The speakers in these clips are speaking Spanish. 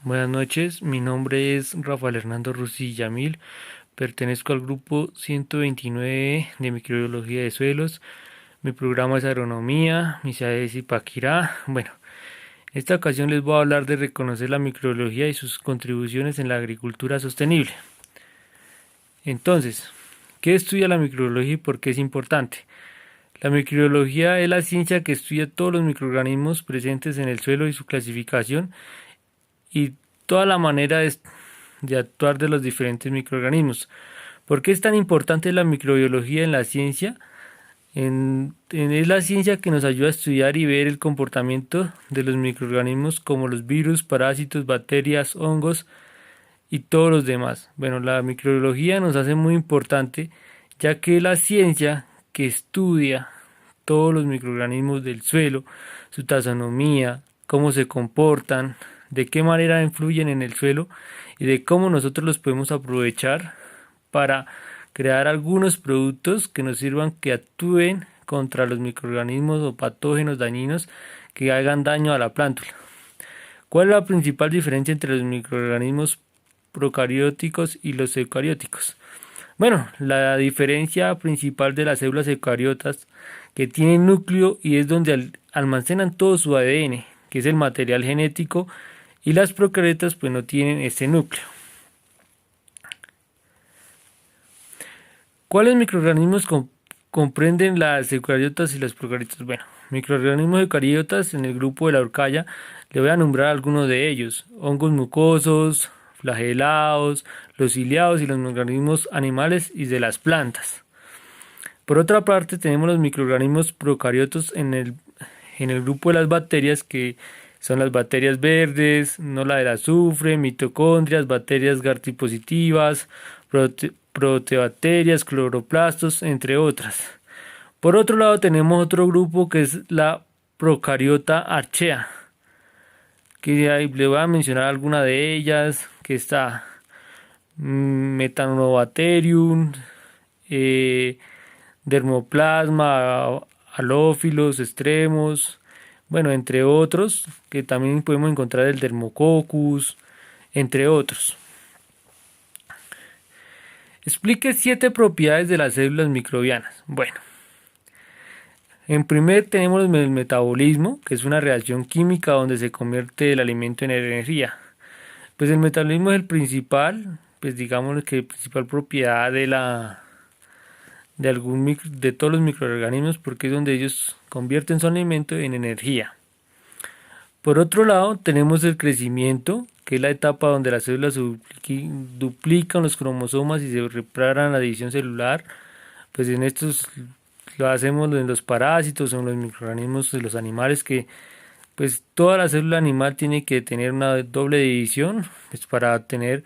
Buenas noches, mi nombre es Rafael Hernando Rusi Yamil, pertenezco al grupo 129 de microbiología de suelos, mi programa es agronomía, mi sede es Ipaquirá. Bueno, en esta ocasión les voy a hablar de reconocer la microbiología y sus contribuciones en la agricultura sostenible. Entonces, ¿qué estudia la microbiología y por qué es importante? La microbiología es la ciencia que estudia todos los microorganismos presentes en el suelo y su clasificación y toda la manera de actuar de los diferentes microorganismos. ¿Por qué es tan importante la microbiología en la ciencia? Es la ciencia que nos ayuda a estudiar y ver el comportamiento de los microorganismos como los virus, parásitos, bacterias, hongos y todos los demás. Bueno, la microbiología nos hace muy importante ya que es la ciencia que estudia todos los microorganismos del suelo, su taxonomía, cómo se comportan, de qué manera influyen en el suelo y de cómo nosotros los podemos aprovechar para crear algunos productos que nos sirvan, que actúen contra los microorganismos o patógenos dañinos que hagan daño a la plántula. ¿Cuál es la principal diferencia entre los microorganismos procarióticos y los eucarióticos? Bueno, la diferencia principal de las células eucariotas que tienen núcleo y es donde almacenan todo su ADN, que es el material genético, y las procariotas pues no tienen ese núcleo. ¿Cuáles microorganismos comprenden las eucariotas y las procariotas? Bueno, microorganismos eucariotas en el grupo de la Horcaya, le voy a nombrar algunos de ellos: hongos mucosos, flagelados, los ciliados y los microorganismos animales y de las plantas. Por otra parte, tenemos los microorganismos procariotos en el grupo de las bacterias, que son las bacterias verdes, no la del azufre, mitocondrias, bacterias Gram positivas, proteobacterias, cloroplastos, entre otras. Por otro lado, tenemos otro grupo que es la procariota archea, que ahí le voy a mencionar alguna de ellas, que está Metanobacterium, eh, Dermoplasma, halófilos, extremos, bueno, entre otros, que también podemos encontrar el Dermococcus, entre otros. Explique 7 propiedades de las células microbianas. Bueno, en primer tenemos el metabolismo, que es una reacción química donde se convierte el alimento en energía. Pues el metabolismo es el principal, pues digamos que principal propiedad de todos los microorganismos, porque es donde ellos convierten su alimento en energía. Por otro lado, tenemos el crecimiento, que es la etapa donde las células se duplican los cromosomas y se preparan la división celular. Pues en estos lo hacemos en los parásitos o en los microorganismos de los animales, que pues toda la célula animal tiene que tener una doble división, pues para tener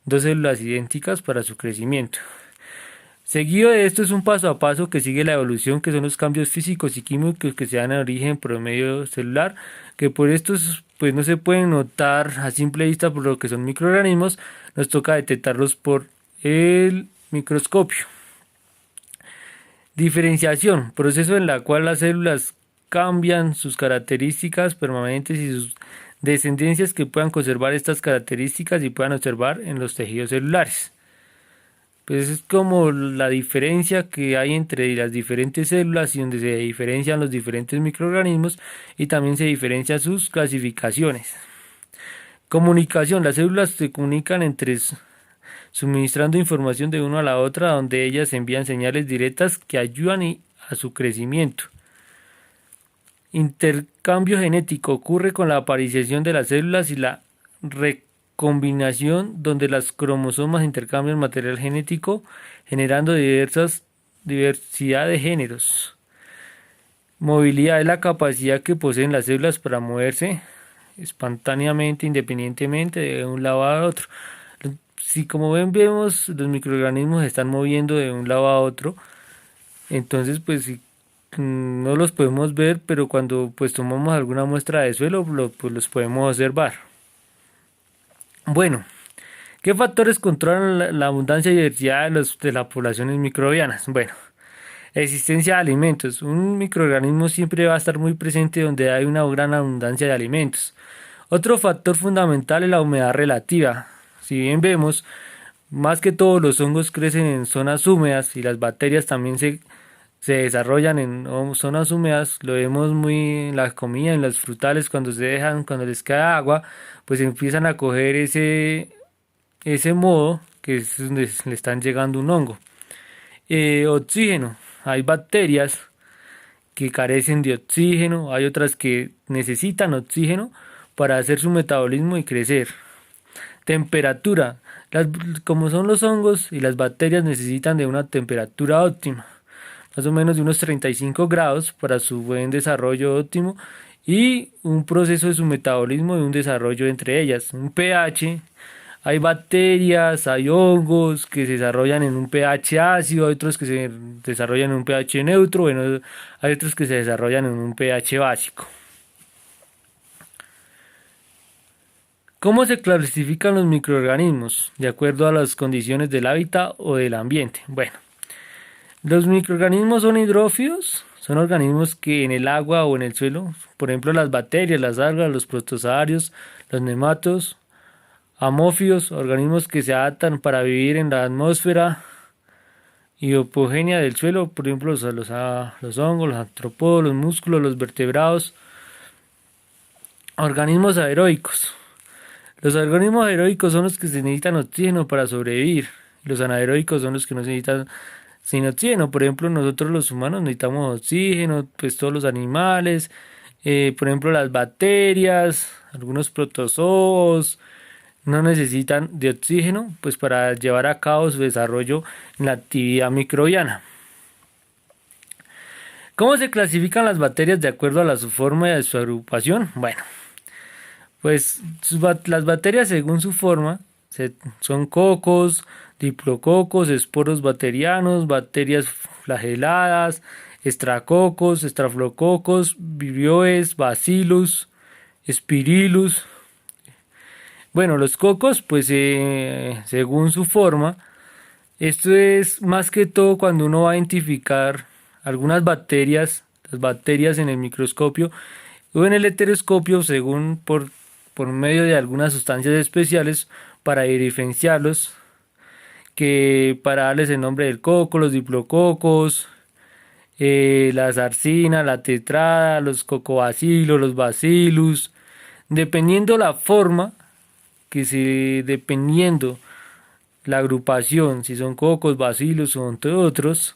dos células idénticas para su crecimiento. Seguido de esto es un paso a paso que sigue la evolución, que son los cambios físicos y químicos que se dan en origen por medio celular, que por estos pues no se pueden notar a simple vista por lo que son microorganismos, nos toca detectarlos por el microscopio. Diferenciación, proceso en la cual las células cambian sus características permanentes y sus descendencias que puedan conservar estas características y puedan observar en los tejidos celulares. Pues es como la diferencia que hay entre las diferentes células y donde se diferencian los diferentes microorganismos y también se diferencian sus clasificaciones. Comunicación. Las células se comunican entre suministrando información de una a la otra, donde ellas envían señales directas que ayudan a su crecimiento. Intercambio genético ocurre con la aparición de las células y la recombinación, donde las cromosomas intercambian material genético, generando diversidad de géneros. Movilidad es la capacidad que poseen las células para moverse espontáneamente, independientemente de un lado a otro. Si como vemos los microorganismos se están moviendo de un lado a otro, entonces pues si no los podemos ver, pero cuando pues tomamos alguna muestra de suelo, pues los podemos observar. Bueno, ¿qué factores controlan la abundancia y diversidad de las poblaciones microbianas? Bueno, existencia de alimentos. Un microorganismo siempre va a estar muy presente donde hay una gran abundancia de alimentos. Otro factor fundamental es la humedad relativa. Si bien vemos, más que todo los hongos crecen en zonas húmedas y las bacterias también se desarrollan en zonas húmedas, lo vemos muy en la comida, en los frutales, cuando les queda agua, pues empiezan a coger ese modo que es donde le están llegando un hongo. Oxígeno, hay bacterias que carecen de oxígeno, hay otras que necesitan oxígeno para hacer su metabolismo y crecer. Temperatura, como son los hongos y las bacterias necesitan de una temperatura óptima, más o menos de unos 35 grados para su buen desarrollo óptimo y un proceso de su metabolismo y un desarrollo entre ellas. Un pH, hay bacterias, hay hongos que se desarrollan en un pH ácido, hay otros que se desarrollan en un pH neutro, bueno, hay otros que se desarrollan en un pH básico. ¿Cómo se clasifican los microorganismos? De acuerdo a las condiciones del hábitat o del ambiente. Bueno, los microorganismos son hidrófilos, son organismos que en el agua o en el suelo, por ejemplo las bacterias, las algas, los protozoarios, los nematos, amófilos, organismos que se adaptan para vivir en la atmósfera hipogénea del suelo, por ejemplo los hongos, los artrópodos, los músculos, los vertebrados, organismos aeróbicos. Los organismos aeróbicos son los que se necesitan oxígeno para sobrevivir. Los anaeróbicos son los que no se necesitan sin oxígeno. Por ejemplo, nosotros los humanos necesitamos oxígeno, pues todos los animales, por ejemplo las bacterias, algunos protozoos, no necesitan de oxígeno pues para llevar a cabo su desarrollo en la actividad microbiana. ¿Cómo se clasifican las bacterias de acuerdo a su forma y a su agrupación? Bueno, pues las bacterias según su forma son cocos, diplococos, esporos bacterianos, bacterias flageladas, estracocos, estraflococos, vibrio,es, bacillus, spirillus. Bueno, los cocos, pues según su forma, esto es más que todo cuando uno va a identificar algunas bacterias, las bacterias en el microscopio o en el heteroscopio, según por medio de algunas sustancias especiales para diferenciarlos, que para darles el nombre del coco, los diplococos, la zarcina, la tetrada, los cocobacilos, los bacillus, dependiendo la forma, dependiendo la agrupación, si son cocos, bacilos o entre otros,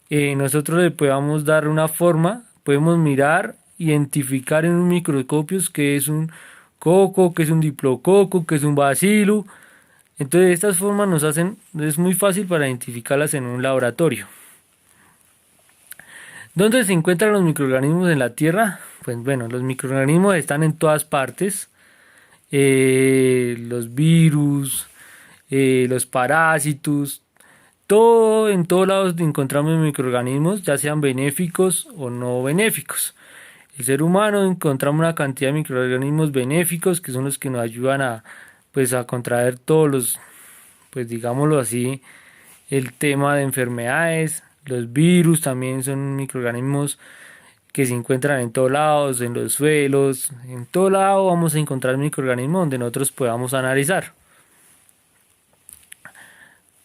nosotros le podamos dar una forma, podemos mirar, identificar en un microscopio que es un coco, que es un diplococo, que es un bacilo. Entonces estas formas es muy fácil para identificarlas en un laboratorio. ¿Dónde se encuentran los microorganismos en la Tierra? Pues bueno, los microorganismos están en todas partes. Los virus, los parásitos, en todos lados encontramos microorganismos, ya sean benéficos o no benéficos. El ser humano encontramos una cantidad de microorganismos benéficos que son los que nos ayudan a contraer todos los, pues digámoslo así, el tema de enfermedades. Los virus también son microorganismos que se encuentran en todos lados, en los suelos, en todo lado vamos a encontrar microorganismos donde nosotros podamos analizar.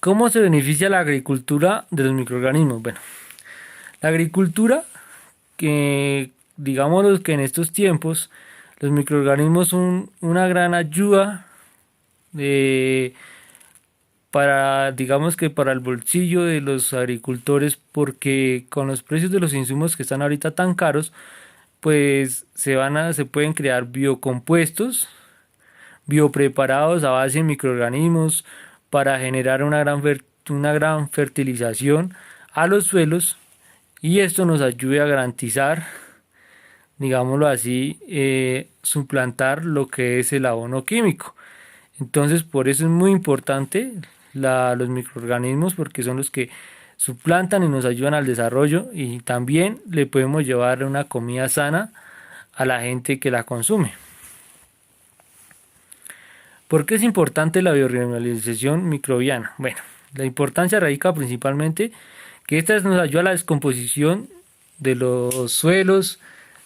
¿Cómo se beneficia la agricultura de los microorganismos? Bueno, la agricultura, que digamos que en estos tiempos los microorganismos son una gran ayuda para el bolsillo de los agricultores, porque con los precios de los insumos que están ahorita tan caros, pues se pueden crear biocompuestos, biopreparados a base de microorganismos para generar una gran fertilización a los suelos, y esto nos ayuda a garantizar, digámoslo así, suplantar lo que es el abono químico. Entonces por eso es muy importante los microorganismos, porque son los que suplantan y nos ayudan al desarrollo, y también le podemos llevar una comida sana a la gente que la consume. ¿Por qué es importante la bioremialización microbiana? Bueno, la importancia radica principalmente que esta nos ayuda a la descomposición de los suelos,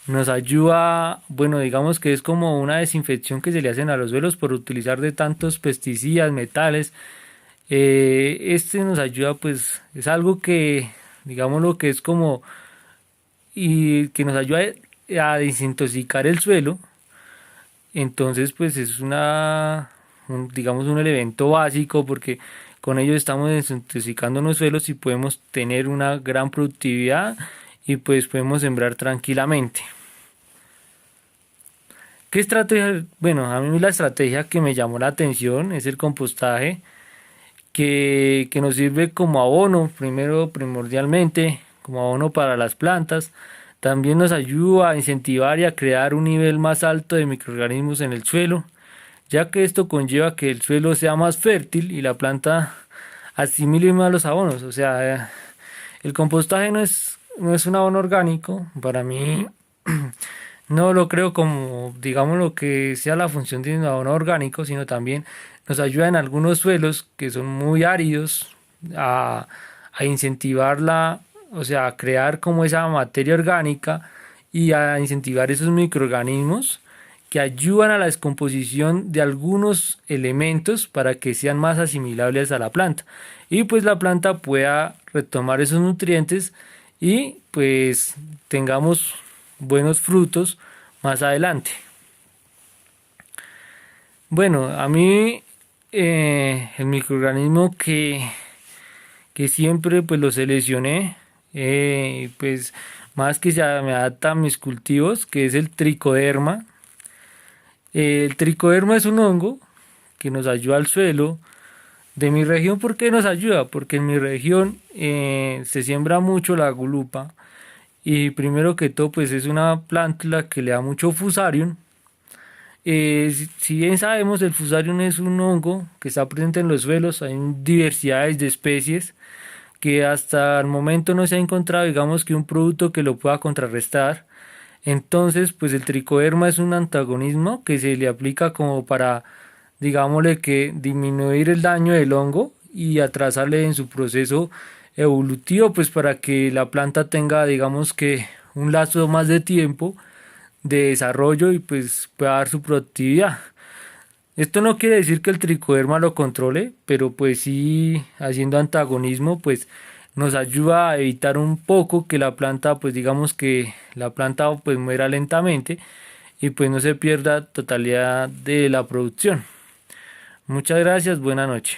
nos ayuda, bueno, digamos que es como una desinfección que se le hacen a los suelos por utilizar de tantos pesticidas, metales. Este nos ayuda, pues, es algo que, digamos lo que es como, y que nos ayuda a desintoxicar el suelo. Entonces, pues es digamos, un elemento básico porque con ello estamos desintoxicando los suelos y podemos tener una gran productividad y pues podemos sembrar tranquilamente. ¿Qué estrategia? Bueno, a mí la estrategia que me llamó la atención es el compostaje, que nos sirve como abono, primero primordialmente, como abono para las plantas. También nos ayuda a incentivar y a crear un nivel más alto de microorganismos en el suelo, ya que esto conlleva que el suelo sea más fértil y la planta asimile más los abonos. O sea, el compostaje no es un abono orgánico. Para mí, no lo creo como, digamos, lo que sea la función de un abono orgánico, sino también nos ayuda en algunos suelos que son muy áridos a, a incentivarla, o sea, a crear como esa materia orgánica y a incentivar esos microorganismos que ayudan a la descomposición de algunos elementos para que sean más asimilables a la planta y pues la planta pueda retomar esos nutrientes y pues tengamos buenos frutos más adelante. Bueno, a mí el microorganismo que siempre pues lo seleccioné, pues más que me adapta a mis cultivos, que es el tricoderma. El tricoderma es un hongo que nos ayuda al suelo. De mi región, ¿por qué nos ayuda? Porque en mi región se siembra mucho la gulupa y primero que todo pues es una planta que le da mucho fusarium. Si bien sabemos, el fusarium es un hongo que está presente en los suelos, hay diversidades de especies que hasta el momento no se ha encontrado, digamos que un producto que lo pueda contrarrestar. Entonces, pues el tricoderma es un antagonismo que se le aplica como para, digámosle que disminuir el daño del hongo y atrasarle en su proceso evolutivo, pues para que la planta tenga, digamos que un lazo más de tiempo de desarrollo y pues pueda dar su productividad. Esto no quiere decir que el tricoderma lo controle, pero pues sí, haciendo antagonismo, pues nos ayuda a evitar un poco que la planta, pues digamos que la planta pues muera lentamente y pues no se pierda totalidad de la producción. Muchas gracias, buena noche.